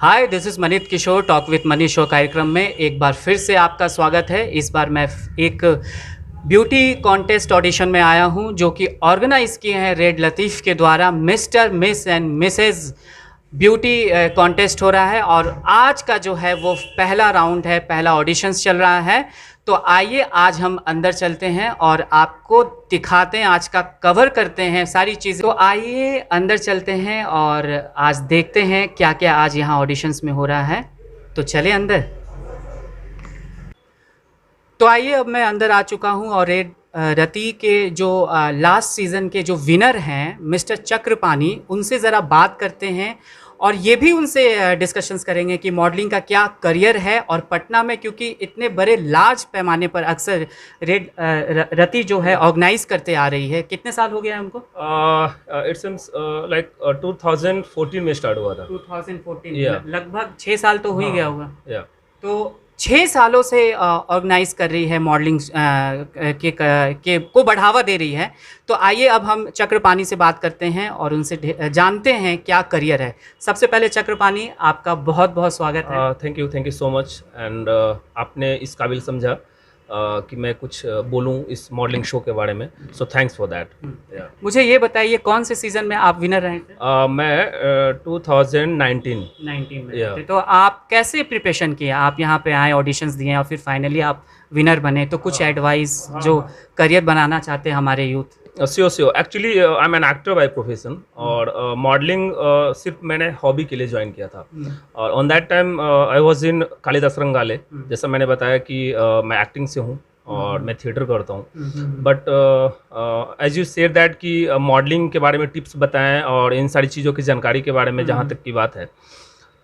Hi, this is Maneet Kishore talk with money show कार्यक्रम में एक बार फिर से आपका स्वागत है। इस बार मैं एक ब्यूटी कॉन्टेस्ट ऑडिशन में आया हूं जो कि ऑर्गेनाइज़ किए हैं रेड लतीफ़ के द्वारा। Mister miss and Mrs beauty contest हो रहा है और आज का जो है वो पहला राउंड है, पहला ऑडिशंस चल रहा है। तो आइए आज हम अंदर चलते हैं और आपको दिखाते हैं, आज का कवर करते हैं सारी चीज़ें। तो आइए अंदर चलते हैं और आज देखते हैं क्या क्या आज यहाँ ऑडिशंस में हो रहा है। तो चले अंदर। तो आइए, अब मैं अंदर आ चुका हूँ और रेड रति के जो लास्ट सीज़न के जो विनर हैं मिस्टर चक्रपाणी, उनसे ज़रा बात करते हैं और ये भी उनसे डिस्कशंस करेंगे कि मॉडलिंग का क्या करियर है। और पटना में क्योंकि इतने बड़े लार्ज पैमाने पर अक्सर रेड रति जो है ऑर्गेनाइज करते आ रही है। कितने साल हो गया हमको? इट्स लाइक 2014 में स्टार्ट हुआ था। 2014 लगभग 6 साल तो हो ही गया होगा। तो 6 सालों से ऑर्गेनाइज कर रही है मॉडलिंग के को बढ़ावा दे रही है। तो आइए अब हम चक्रपाणी से बात करते हैं और उनसे जानते हैं क्या करियर है। सबसे पहले चक्रपाणी, आपका बहुत बहुत स्वागत है। Thank you so much. And आपने इस काबिल समझा कि मैं कुछ बोलूं इस मॉडलिंग शो के बारे में, सो थैंक्स फॉर दैट। मुझे ये बताइए कौन से सीजन में आप विनर रहे थे? मैं 2019 में थे। तो आप कैसे प्रिपरेशन किया? आप यहाँ पे आए, ऑडिशंस दिए और फिर फाइनली आप विनर बने। तो कुछ एडवाइस जो करियर बनाना चाहते हैं हमारे youth. Sure actually I am an actor by profession और मॉडलिंग सिर्फ मैंने हॉबी के लिए ज्वाइन किया था। और on that time I was in Kalidas रंगाले। जैसा मैंने बताया कि मैं एक्टिंग से हूँ और मैं थिएटर करता हूँ। But as you said that कि मॉडलिंग के बारे में टिप्स बताएं और इन सारी चीज़ों की जानकारी के बारे में जहाँ तक की बात है,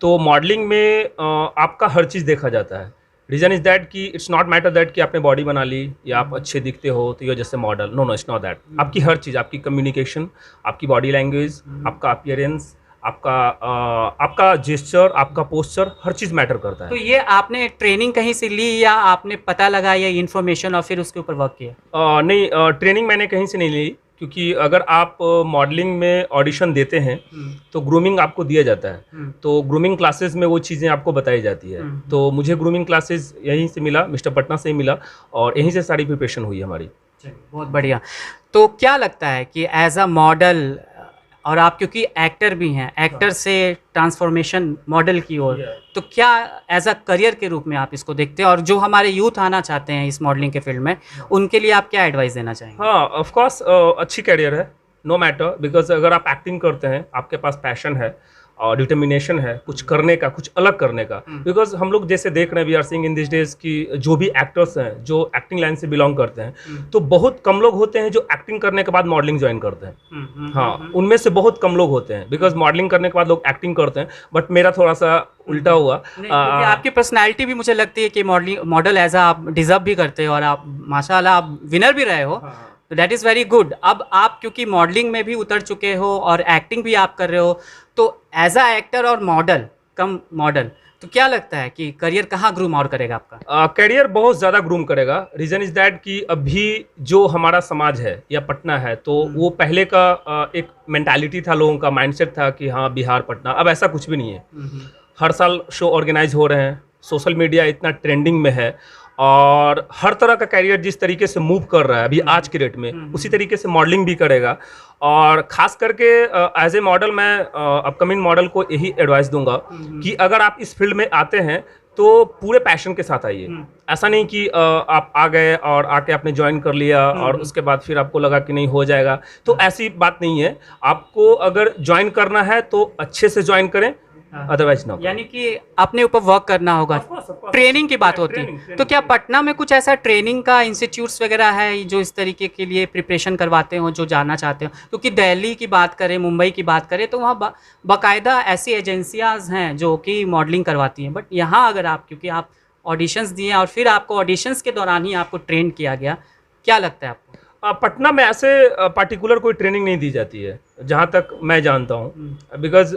तो मॉडलिंग में आपका हर चीज़ देखा जाता है। रीज़न इज़ दैट कि इट्स नॉट मैटर दैट कि आपने बॉडी बना ली या आप अच्छे दिखते हो तो ये जैसे model. No, it's not that. आपकी हर चीज़, आपकी कम्युनिकेशन, आपकी बॉडी लैंग्वेज, आपका अपीयरेंस, आपका जेस्चर, आपका पोस्चर, हर चीज़ मैटर करता है। तो ये आपने ट्रेनिंग कहीं से ली या आपने पता लगाया या इन्फॉर्मेशन और फिर उसके ऊपर वर्क किया? नहीं, ट्रेनिंग मैंने कहीं से नहीं ली, क्योंकि अगर आप मॉडलिंग में ऑडिशन देते हैं तो ग्रूमिंग आपको दिया जाता है। तो ग्रूमिंग क्लासेस में वो चीज़ें आपको बताई जाती है। तो मुझे ग्रूमिंग क्लासेस यहीं से मिला, मिस्टर पटना से ही मिला और यहीं से सारी प्रिपरेशन हुई हमारी। बहुत बढ़िया। तो क्या लगता है कि एज अ मॉडल, और आप क्योंकि एक्टर भी हैं, एक्टर से ट्रांसफॉर्मेशन मॉडल की ओर, तो क्या एज अ करियर के रूप में आप इसको देखते हैं? और जो हमारे यूथ आना चाहते हैं इस मॉडलिंग के फील्ड में, उनके लिए आप क्या एडवाइस देना चाहेंगे? हाँ, ऑफ कोर्स अच्छी करियर है, नो मैटर। बिकॉज अगर आप एक्टिंग करते हैं, आपके पास पैशन है और डिटर्मिनेशन है कुछ करने का, कुछ अलग करने का। बिकॉज हम लोग जैसे देख रहे हैं, we are seeing in this days कि जो भी एक्टर्स हैं जो एक्टिंग लाइन से बिलोंग करते हैं, तो बहुत कम लोग होते हैं जो एक्टिंग करने के बाद मॉडलिंग ज्वाइन करते हैं। हाँ, उनमें से बहुत कम लोग होते हैं। बिकॉज मॉडलिंग करने के बाद लोग एक्टिंग करते हैं, बट मेरा थोड़ा सा उल्टा हुआ। आपकी पर्सनैलिटी भी मुझे लगती है कि मॉडल एज आप डिजर्व भी करते हो और आप माशाल्लाह आप विनर भी रहे हो। तो दैट इज़ वेरी गुड। अब आप क्योंकि मॉडलिंग में भी उतर चुके हो और एक्टिंग भी आप कर रहे हो, तो एज अ एक्टर और मॉडल कम मॉडल, तो क्या लगता है कि करियर कहाँ ग्रूम और करेगा आपका? करियर बहुत ज़्यादा ग्रूम करेगा। रीज़न इज़ दैट कि अभी जो हमारा समाज है या पटना है, तो वो पहले का एक मेंटालिटी था, लोगों का माइंडसेट था कि हाँ बिहार पटना। अब ऐसा कुछ भी नहीं है। हर साल शो ऑर्गेनाइज हो रहे हैं, सोशल मीडिया इतना ट्रेंडिंग में है और हर तरह का कैरियर जिस तरीके से मूव कर रहा है अभी आज के डेट में, उसी तरीके से मॉडलिंग भी करेगा। और ख़ास करके एज ए मॉडल मैं अपकमिंग मॉडल को यही एडवाइस दूंगा कि अगर आप इस फील्ड में आते हैं तो पूरे पैशन के साथ आइए। ऐसा नहीं कि आप आ गए और आके आपने ज्वाइन कर लिया और उसके बाद फिर आपको लगा कि नहीं हो जाएगा, तो ऐसी बात नहीं है। आपको अगर ज्वाइन करना है तो अच्छे से ज्वाइन करें, अदरवाइज नो। यानी कि अपने ऊपर वर्क करना होगा। ट्रेनिंग की बात होती है, तो क्या पटना में कुछ ऐसा ट्रेनिंग का इंस्टीट्यूट्स वगैरह है जो इस तरीके के लिए प्रिपरेशन करवाते हो, जो जानना चाहते हो? क्योंकि दिल्ली की बात करें, मुंबई की बात करें, तो वहाँ बाकायदा ऐसी एजेंसियाँ हैं जो कि मॉडलिंग करवाती हैं। बट यहाँ अगर आप, क्योंकि आप ऑडिशंस दिए और फिर आपको ऑडिशंस के दौरान ही आपको ट्रेन किया गया, क्या लगता है आपको? पटना में ऐसे पार्टिकुलर कोई ट्रेनिंग नहीं दी जाती है जहाँ तक मैं जानता हूँ। बिकॉज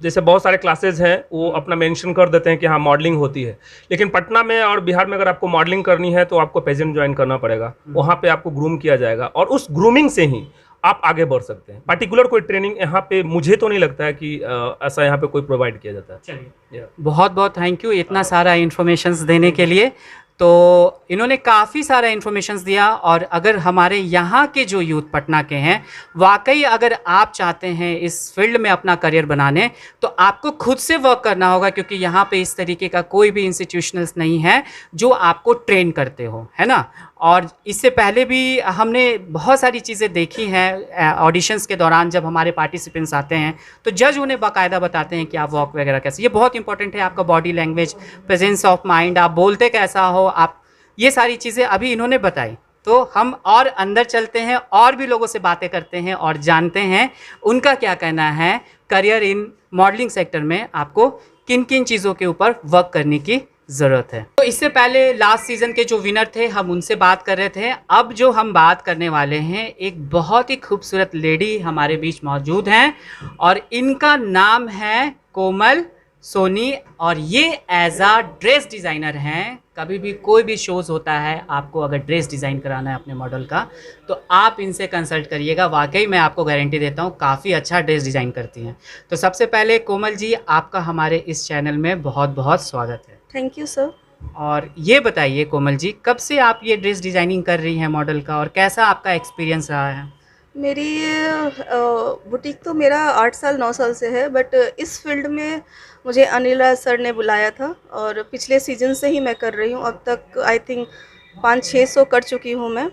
जैसे बहुत सारे क्लासेज हैं वो अपना मेंशन कर देते हैं कि हाँ मॉडलिंग होती है, लेकिन पटना में और बिहार में अगर आपको मॉडलिंग करनी है तो आपको पेजेंट ज्वाइन करना पड़ेगा। वहाँ पे आपको ग्रूम किया जाएगा और उस ग्रूमिंग से ही आप आगे बढ़ सकते हैं। पर्टिकुलर कोई ट्रेनिंग यहाँ पे मुझे तो नहीं लगता है कि ऐसा यहाँ पे कोई प्रोवाइड किया जाता है। चलिए, बहुत बहुत थैंक यू इतना सारा इन्फॉर्मेशंस देने के लिए। तो इन्होंने काफ़ी सारा इन्फॉर्मेशंस दिया, और अगर हमारे यहाँ के जो यूथ पटना के हैं, वाकई अगर आप चाहते हैं इस फील्ड में अपना करियर बनाने, तो आपको खुद से वर्क करना होगा, क्योंकि यहाँ पे इस तरीके का कोई भी इंस्टीट्यूशनल्स नहीं है जो आपको ट्रेन करते हो, है ना। और इससे पहले भी हमने बहुत सारी चीज़ें देखी हैं ऑडिशंस के दौरान, जब हमारे पार्टिसिपेंट्स आते हैं तो जज उन्हें बाकायदा बताते हैं कि आप वॉक वगैरह कैसे, ये बहुत इंपॉर्टेंट है, आपका body language, presence of mind, आप बोलते कैसा हो, आप ये सारी चीज़ें अभी इन्होंने बताई। तो हम और अंदर चलते हैं और भी लोगों से बातें करते हैं और जानते हैं उनका क्या कहना है करियर इन मॉडलिंग सेक्टर में आपको किन किन चीज़ों के ऊपर वर्क करने की ज़रूरत है। तो इससे पहले लास्ट सीज़न के जो विनर थे हम उनसे बात कर रहे थे। अब जो हम बात करने वाले हैं, एक बहुत ही खूबसूरत लेडी हमारे बीच मौजूद हैं और इनका नाम है कोमल सोनी, और ये एज आ ड्रेस डिज़ाइनर हैं। कभी भी कोई भी शोज़ होता है, आपको अगर ड्रेस डिज़ाइन कराना है अपने मॉडल का, तो आप इनसे कंसल्ट करिएगा। वाकई मैं आपको गारंटी देता हूँ काफ़ी अच्छा ड्रेस डिज़ाइन करती हैं। तो सबसे पहले कोमल जी, आपका हमारे इस चैनल में बहुत बहुत स्वागत है। Thank you sir. और ये बताइए कोमल जी, कब से आप ये ड्रेस डिज़ाइनिंग कर रही हैं मॉडल का, और कैसा आपका एक्सपीरियंस रहा है? मेरी बुटीक तो मेरा 8 साल 9 साल से है, बट इस फील्ड में मुझे अनिल राज सर ने बुलाया था और पिछले सीजन से ही मैं कर रही हूँ। अब तक आई थिंक 500-600 कर चुकी हूँ मैं,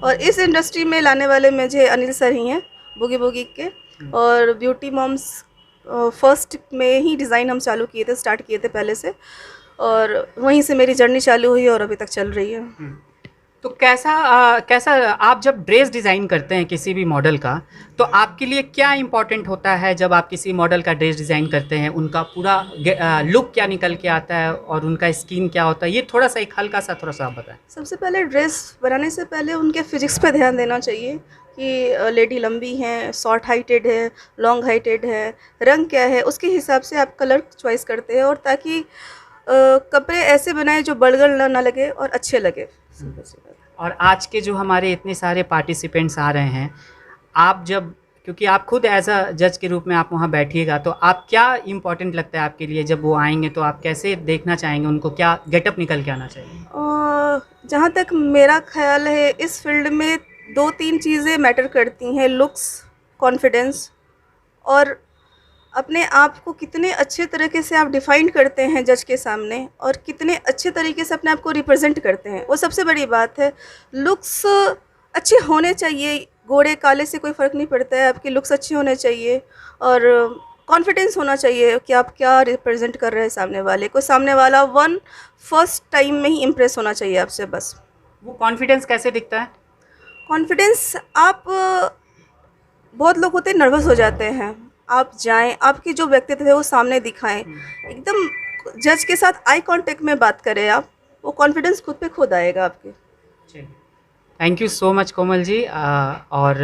और इस इंडस्ट्री में लाने वाले मुझे अनिल सर ही हैं, बुगी बुगी के। और ब्यूटी मॉम्स फर्स्ट में ही डिज़ाइन हम चालू किए थे, स्टार्ट किए थे पहले से, और वहीं से मेरी जर्नी चालू हुई और अभी तक चल रही है। तो कैसा आप जब ड्रेस डिज़ाइन करते हैं किसी भी मॉडल का, तो आपके लिए क्या इम्पोर्टेंट होता है जब आप किसी मॉडल का ड्रेस डिज़ाइन करते हैं? उनका पूरा लुक क्या निकल के आता है और उनका स्किन क्या होता है, ये थोड़ा सा एक हल्का सा थोड़ा सा आप बताएं। सबसे पहले ड्रेस बनाने से पहले उनके फिजिक्स पे ध्यान देना चाहिए कि लेडी लंबी हैं, शॉर्ट हाइटेड है, लॉन्ग हाइटेड है, रंग क्या है, उसके हिसाब से आप कलर चॉइस करते हैं, और ताकि कपड़े ऐसे बनाए जो बड़गड़ ना लगे और अच्छे लगे। और आज के जो हमारे इतने सारे पार्टिसिपेंट्स आ रहे हैं, आप जब, क्योंकि आप खुद एज अ जज के रूप में आप वहाँ बैठिएगा, तो आप क्या इम्पोर्टेंट लगता है आपके लिए जब वो आएंगे, तो आप कैसे देखना चाहेंगे उनको, क्या गेटअप निकल के आना चाहिए? जहाँ तक मेरा ख्याल है, इस फील्ड में 2-3 चीज़ें मैटर करती हैं, लुक्स, कॉन्फिडेंस, और अपने आप को कितने अच्छे तरीके से आप डिफ़ाइन करते हैं जज के सामने, और कितने अच्छे तरीके से अपने आप को रिप्रेजेंट करते हैं, वो सबसे बड़ी बात है। लुक्स अच्छे होने चाहिए, गोरे काले से कोई फ़र्क नहीं पड़ता है, आपके लुक्स अच्छे होने चाहिए, और कॉन्फिडेंस होना चाहिए कि आप क्या रिप्रेजेंट कर रहे हैं सामने वाले को। सामने वाला फर्स्ट टाइम में ही इम्प्रेस होना चाहिए आपसे, बस। वो कॉन्फिडेंस कैसे दिखता है? कॉन्फिडेंस, आप बहुत लोग होते हैं नर्वस हो जाते हैं, आप जाएं, आपकी जो व्यक्तित्व है वो सामने दिखाएं, एकदम जज के साथ आई कांटेक्ट में बात करें आप, वो कॉन्फिडेंस खुद पे खुद आएगा आपके। Thank you so much Komal ji. और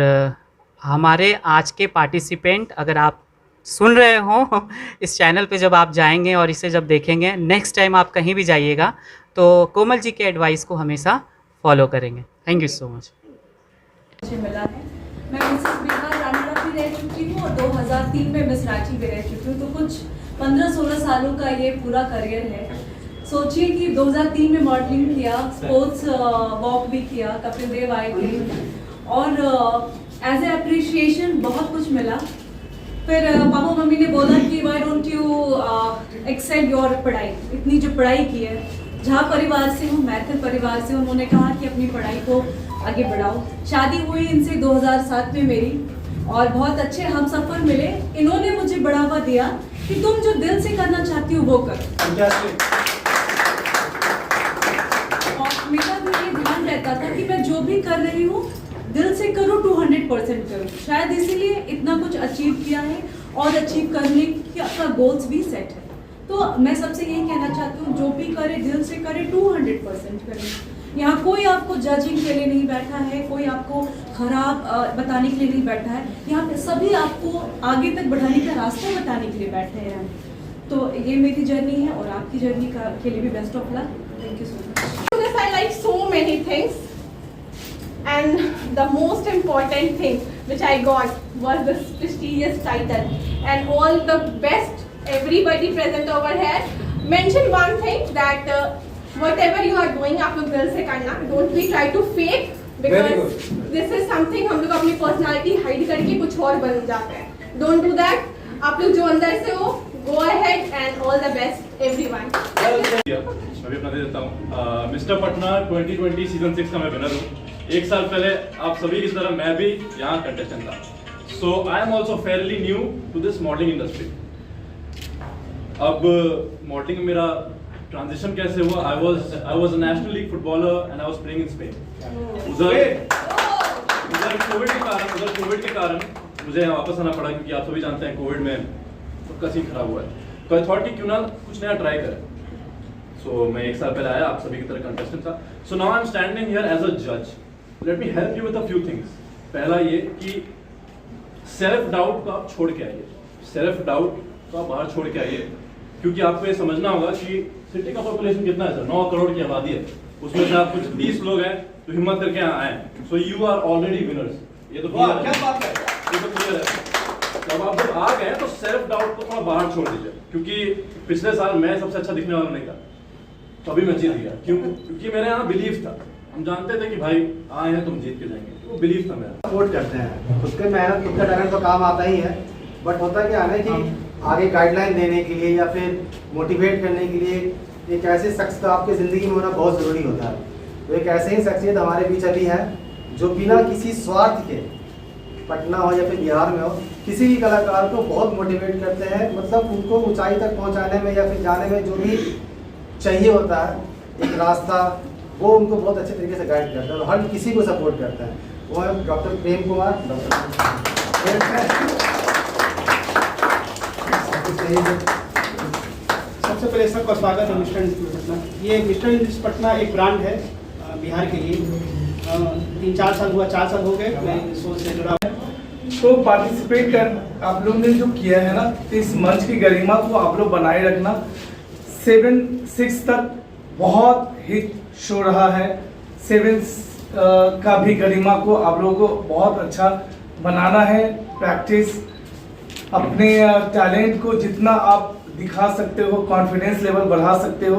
हमारे आज के पार्टिसिपेंट, अगर आप सुन रहे हो इस चैनल पे, जब आप जाएंगे और इसे जब देखेंगे, नेक्स्ट टाइम आप कहीं भी जाइएगा तो कोमल जी के एडवाइस को हमेशा फॉलो करेंगे। Thank you so much. मुझे मिला है, मैं मिसेस बिहार रनर भी रह चुकी हूँ और 2003 में मिस रांची भी रह चुकी हूँ, तो कुछ 15-16 सालों का ये पूरा करियर है। सोचिए कि 2003 में मॉडलिंग किया, स्पोर्ट्स वॉक भी किया, कपिल देव आए थे, और एज ए अप्रिशिएशन बहुत कुछ मिला। फिर पापा मम्मी ने बोला कि why don't you excel your पढ़ाई, इतनी जो पढ़ाई की है, जहाँ परिवार से हूँ, मैथिल परिवार से, उन्होंने कहा कि अपनी पढ़ाई को आगे बढ़ाओ। शादी हुई इनसे 2007 में मेरी, और बहुत अच्छे हम सफ़र मिले। इन्होंने मुझे बढ़ावा दिया कि तुम जो दिल से करना चाहती हो वो करो, और मेरा भी ये ध्यान रहता था कि मैं जो भी कर रही हूँ दिल से करूँ, 200% करूँ। शायद इसीलिए इतना कुछ अचीव किया है, और अचीव करने का गोल्स भी सेट है। तो मैं सबसे यही कहना चाहती हूँ, जो भी करे दिल से करे, 200% करें। यहाँ कोई आपको जजिंग के लिए नहीं बैठा है, कोई आपको खराब बताने के लिए नहीं बैठा है, यहाँ पे सभी आपको आगे तक बढ़ाने का रास्ता बताने के लिए बैठे हैं। तो ये मेरी जर्नी है, और आपकी जर्नी के लिए भी best of luck. Thank you so much. I like so many things. And the most important thing which I got was this prestigious title. And all the best, everybody present over here. Mention one thing that whatever you are doing, आप लोग दिल से करना. Don't be try to fake because this is something हम लोग अपनी personality hide करके कुछ और बन जाते हैं. Don't do that. आप लोग जो अंदर से हो, go ahead and all the best everyone. मैं भी अपना दे देता हूँ। मिस्टर पटना 2020 सीजन 6 का मैं विनर हूँ। एक साल पहले आप सभी की तरह मैं भी यहाँ कंटेस्टेंट था। So I am also fairly new to this modelling industry. अब मॉडलिंग में मेरा ट्रांजिशन कैसे हुआ? I was a national league footballer and I was playing in Spain. उधर कोविड के कारण मुझे यहाँ वापस आना पड़ा, क्योंकि आप सभी जानते हैं कोविड में सबका सीन खराब हुआ है। तो आई थॉट कि क्यों ना कुछ नया ट्राई करें। सो मैं एक साल पहले आया, आप सभी की तरह कंटेस्टेंट था। So now I am standing here as a जज। Let me help you with a few things. पहला ये कि सेल्फ डाउट को आप छोड़ के आइए। सेल्फ डाउट को आप बाहर छोड़ के आइए, क्योंकि आपको ये समझना होगा कि सिटी का पॉपुलेशन कितना है सर? 9 करोड़ की आबादी है। उसमें से आप कुछ 30 लोग हैं तो हिम्मत करके यहाँ आए। So you are already winners. ये तो क्या बात है, ये तो क्लियर है। जब आप जब आ गए तो सेल्फ डाउट को थोड़ा बाहर छोड़ दीजिए, क्योंकि पिछले साल मैं सबसे अच्छा दिखने वाला नहीं था, तो अभी मैं जीत गया। क्यों? क्योंकि मेरे यहाँ बिलीफ था। हम जानते थे कि भाई आए हैं तुम जीत के जाएंगे, तो वो बिलीफ था मेरा। सपोर्ट करते हैं, खुद के मेहनत खुद का टैलेंट तो काम आता ही है, बट होता क्या है कि आगे गाइडलाइन देने के लिए या फिर मोटिवेट करने के लिए एक ऐसे शख्स का आपकी ज़िंदगी में होना बहुत ज़रूरी होता है। तो एक ऐसे ही शख्सियत हमारे बीच अभी है जो बिना किसी स्वार्थ के, पटना हो या फिर बिहार में हो, किसी भी कलाकार को बहुत मोटिवेट करते हैं। मतलब उनको ऊंचाई तक पहुंचाने में या फिर जाने में जो भी चाहिए होता है एक रास्ता, वो उनको बहुत अच्छे तरीके से गाइड करता है और हर किसी को सपोर्ट करता है। वो है डॉक्टर प्रेम कुमार। सबसे पहले सबका स्वागत है मिस्टर इंस्टीट्यूट पटना। ये मिस्टर इंस्टीट्यूट पटना एक ब्रांड है बिहार के लिए। 3-4 साल हुआ, 4 साल हो गए मैं इस शो से जुड़ा। तो पार्टिसिपेट कर आप लोग ने जो किया है ना, तो इस मंच की गरिमा को आप लोग बनाए रखना। 7-6 तक बहुत हिट शो रहा है। 7 का भी गरिमा को आप लोगों को बहुत अच्छा बनाना है। प्रैक्टिस, अपने टैलेंट को जितना आप दिखा सकते हो, कॉन्फिडेंस लेवल बढ़ा सकते हो।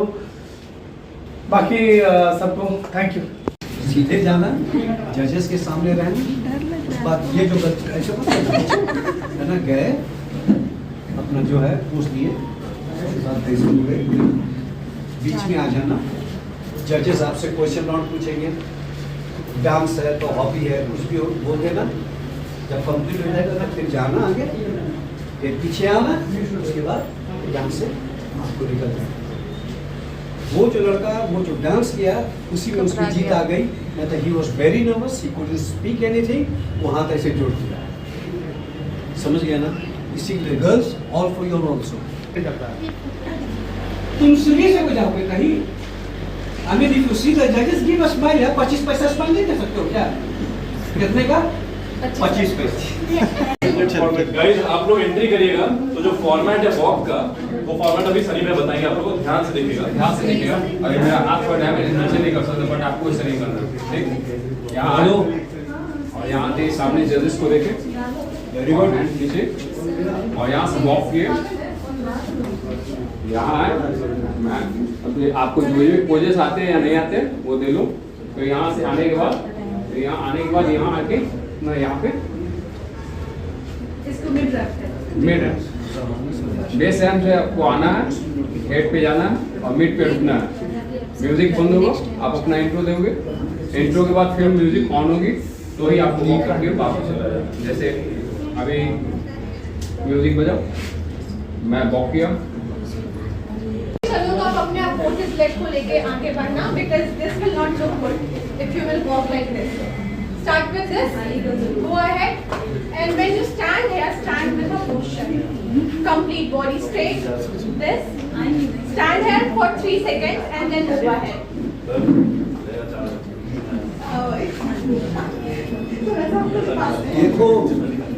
बाकी सबको थैंक यू। सीधे जाना, जजेस के सामने रहना, उस बाद ये जो ऐसे है ना, गए अपना जो है पूछ लिए, बीच में आ जाना। जजेस आपसे क्वेश्चन राउंड पूछेंगे, डांस है तो हॉबी है, कुछ भी बोल देना। जब कंप्लीट हो जाएगा ना फिर जाना आगे, फिर पीछे आना, उसके बाद यहाँ से आपको निकल जाना। वो जो लड़का वो जो डांस किया उसी में उसकी जीत आ गई। नहीं तो he was very nervous, he couldn't speak anything, वो हाथ ऐसे जोड़ दिया। समझ गया ना? इसी के लिए girls all for your also. तुम सीरियस हो जाओगे कहीं? I mean, if you see the judges give a smile, 25 पैसा स्माइल नहीं दे सकते हो क्या? कितने का? 25 पैसे। गाइस आप लोग एंट्री करिएगा तो जो फॉर्मेट है वॉक का, वो फॉर्मेट अभी सनी भाई बताएंगे। आप लोगों को ध्यान से देखिएगा, ध्यान से देखिएगा। अरे मेरा हाथ छोटा है, मैं नीचे नहीं कर सकता, बट आपको इसे नहीं करना। ठीक, यहाँ आ लो और यहाँ आते सामने जजेस को देखें। Very good. हैंड नीचे और यहाँ से वॉक किए, यहाँ आए। आपको जो भी पोजेस आते हैं या नहीं आते वो दे लो। तो यहाँ से आने के बाद यहाँ आके मैं यहाँ पे इसको mid rap mid base ram से आपको आना है, हेड पे जाना है और मिड पे रुकना है। म्यूजिक बंद होगा, आप अपना इंट्रो दोगे। इंट्रो के बाद फिर म्यूजिक ऑन होगी तो ही आपको वॉक करके वापस चला जाए। जैसे अभी म्यूजिक बजाओ, मैं वॉक किया। चलो तो आप अपने अपोजिट लेग को लेके आगे बढ़ना, because this will not look good if you will walk like this. Start with this, go ahead, and when you stand here, stand with a posture. Complete body straight, this. Stand here for 3 seconds and then move ahead. देखो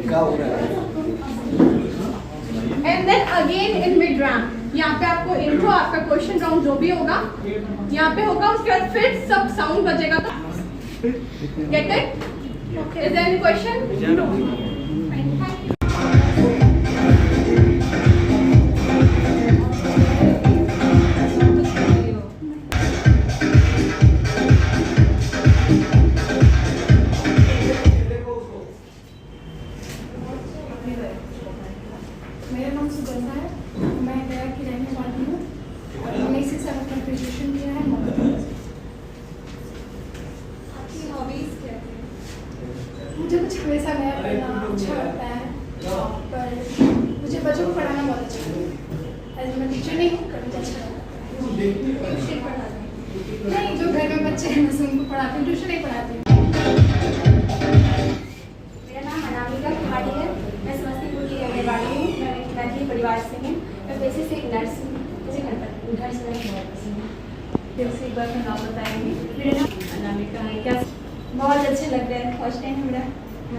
क्या हो रहा है। And then again in mid ramp, यहाँ पे आपको intro, आपका question round जो भी होगा यहाँ पे होगा। उसके बाद फिर सब साउंड बजेगा तो Get it? Okay. Is there any question? No. Fine. Thank you. मेरा नाम सुगंधा है, मैं गया की रहने वाली हूँ और मैंने इसी साल अपना ग्रेजुएशन किया है। आपकी हॉबीज क्या है? मुझे कुछ हमेशा नया पढ़ना अच्छा लगता है, पर मुझे बच्चों को पढ़ाना बहुत अच्छा लगता है। एज मैं टीचर नहीं हूँ, पर मुझे अच्छा लगता है। ट्यूशन पढ़ाते हैं? नहीं, जो घर में बच्चे हैं मैं उनको पढ़ाती हूँ, ट्यूशन नहीं पढ़ाती हूँ। मेरा नाम अनामिका तिवारी है, मैं समस्तीपुर की रहने वाली हूँ। मैं मैथिली परिवार से हूँ। मैं पैसे से एक नर्स हूँ। मुझे घर से रहना बहुत पसंद है। फिर से एक बार का नाम बताएंगे। मेरा नाम अनामिका है, क्या बहुत अच्छे लग रहा है, फर्स्ट टाइम है मेरा।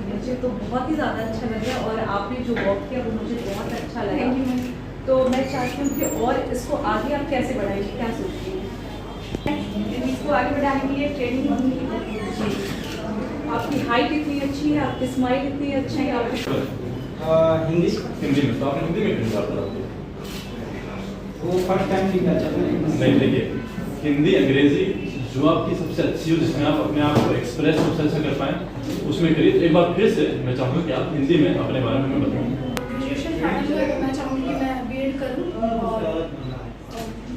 मुझे तो बहुत ही ज़्यादा अच्छा लगा और आपने जो वर्क किया वो मुझे बहुत अच्छा लगा। Thank you ma'am. तो मैं चाहती हूँ कि और इसको आगे आप कैसे बढ़ाएंगे, क्या सोचती हैं? इसको आगे बढ़ाने के लिए ट्रेनिंग लूँगी। आपकी हाइट इतनी अच्छी है, आपकी स्माइल इतनी अच्छी है, आपकी हिंदी हिंदी में तो आपने हिंदी में क्यों बात करा? वो फर्स्ट टाइम लिखा चाहता है। नहीं, देखिए हिंदी अंग्रेजी जो आपकी सबसे अच्छी हो, जिसमें आप अपने आप को एक्सप्रेस सबसे अच्छा कर पाएँ, उसमें करिए। एक बार फिर से मैं चाहूँगा कि आप हिंदी में अपने बारे में बताएं। ग्रेजुएशन फाइनल हुआ तो मैं चाहूँगी कि मैं B.Ed करूँ और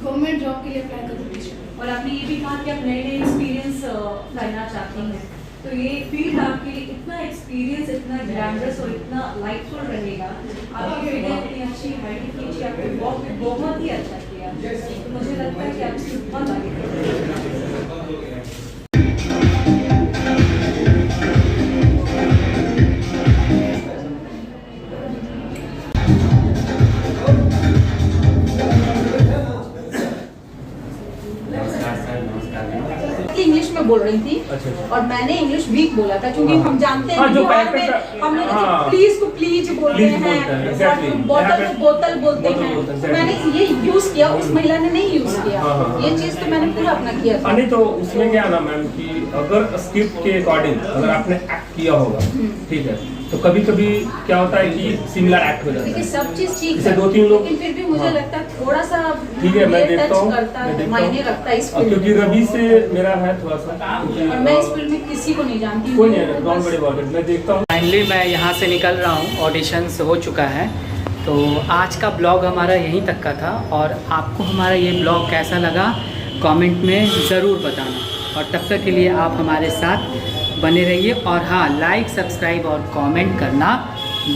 गवर्नमेंट जॉब के लिए अप्लाई करूँ टीचर। और आपने ये भी कहा कि आप नए नए एक्सपीरियंस करना चाहती हैं, तो ये फील्ड आपके लिए इतना एक्सपीरियंस, इतना ग्लैमरस और इतना लाइटफुल रहेगा। आपकी फिगर इतनी अच्छी, हाइट इतनी अच्छी, आपने वॉक भी बहुत ही अच्छा किया, तो मुझे लगता है कि आप इससे बहुत आगे बढ़ेंगे। इंग्लिश में बोल रही थी अच्छा। और मैंने इंग्लिश वीक बोला था, क्योंकि हम जानते हैं हाँ, जो बिहार में पैकेट- हम लोग हाँ। प्लीज को प्लीज बोलते प्लीज हैं, बोलते हैं, exactly। बोतल यहाँ को पे- बोतल बोलते बोतल हैं। बोलते हैं, तो मैंने ये यूज किया, उस महिला ने नहीं यूज किया। हाँ, हाँ, हाँ। ये चीज तो मैंने पूरा अपना किया था। नहीं तो उसमें क्या ना मैम कि अगर स्क्रिप्ट के अकॉर्डिंग अगर आपने एक्ट किया होगा, ठीक है, तो कभी कभी क्या होता है कि सिमिलर एक्ट हो जाता देखिए है। सब चीज ठीक जैसे है, 2-3 लोग- लेकिन फिर भी मुझे हाँ। लगता है थोड़ा सा ठीक है, मैं ये देखता टच हूँ, करता मैं है, देखता मायने हूँ। रखता है इस फील्ड क्योंकि में। रवि से मेरा है थोड़ा सा, और मैं इस फील्ड में किसी को नहीं जानती कोई हूँ। नहीं, डोंट वरी अबाउट इट, मैं देखता हूँ। फाइनली मैं यहाँ से निकल रहा हूँ, ऑडिशंस हो चुका है। तो आज का ब्लॉग हमारा यहीं तक का था और आपको हमारा ये ब्लॉग कैसा लगा कमेंट में ज़रूर बताना, और तब तक के लिए आप हमारे साथ बने रहिए। और हाँ, लाइक, सब्सक्राइब और कमेंट करना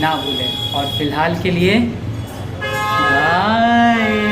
ना भूलें। और फिलहाल के लिए बाय।